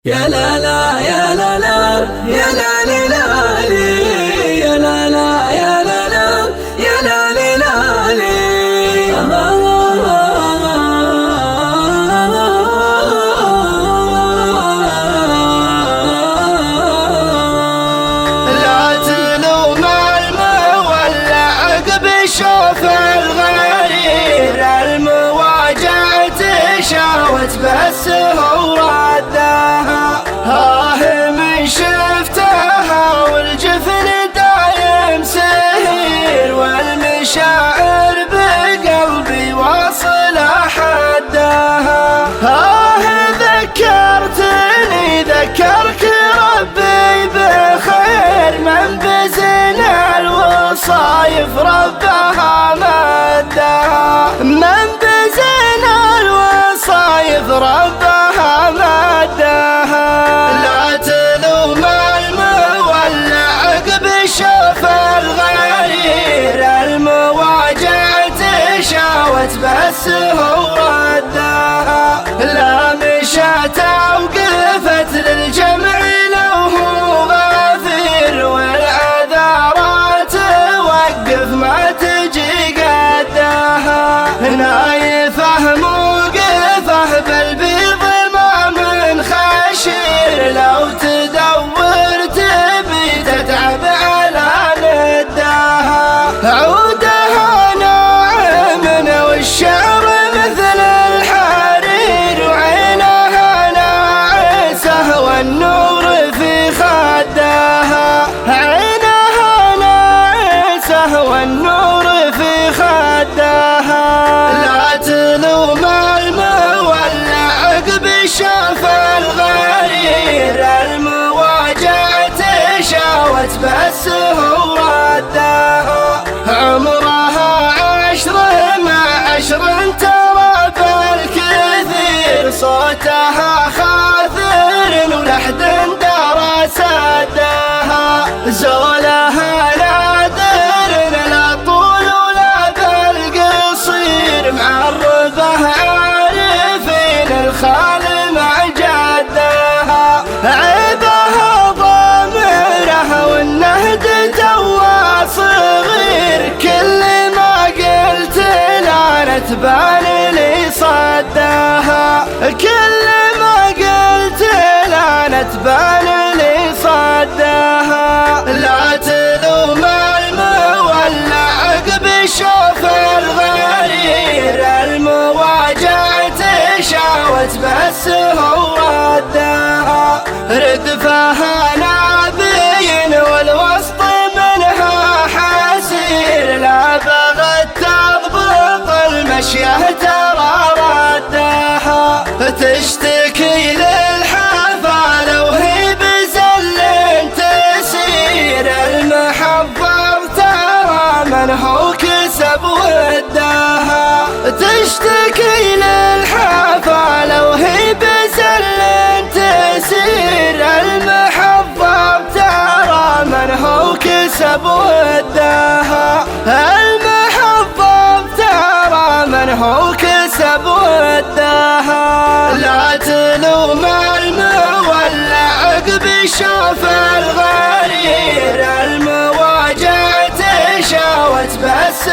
يا لا لا يا لا لا يا لا لا لا لي يا لا لا يا لا لا يا لا لا لي لا تلوم المولع عقب شوف الغير المواجع تشاوت بس هو ردها من شفتها والجفن دايم سهير والمشاعر بقلبي واصل حدها ذكرتني ذكرك ربي بخير من بزن الوصايف ربها مدها من بزن الوصايف ربها مدها لا تلوم المولع عقب شوف الغير المواجع تشاوت بس هو ردها لا مشات وقفت للجمع لو هو غافر والعذارات توقف ما تجي قدها نايفه موقفه بالبيض ما من خشير لو تدور تبي تتعب على ندها عودها ناعم والشعر مثل الحرير وعينها ناعسه والنور في خدها عينها ناعسه والنور في خدها لا تلوم المولع عقب شاف الغير المواجع تشاوت بس هو ردها عمرها 10 مع 10 ترى بالكثير صوتها خاثر ولحد درى سدها زولها نادر لا طول ولا بالقصير معرفه عارفين الخال مع جدها عيبها ضميره والنهد توا صغير كل ما قلت لا تبان لي صدها كل ما قلت لا تبان لي صدها لا تلوم المولع عقب شوف الغير المواجع تشاوت بس هو ردها ردفها نابين والوسط منها حسير لا بغت تضبط المشيه ترى ردها تشتكي للحفا لو هي بزل تسير المحفظ ترى من هو كسب ودها تشتكي للحفا لو هي بزل تسير المحفظ ترى من هو كسب ودها المحفظ ترى من هو كسب ودها لا تلوم المولع عقب شوف الغير المواجع تشاوت بس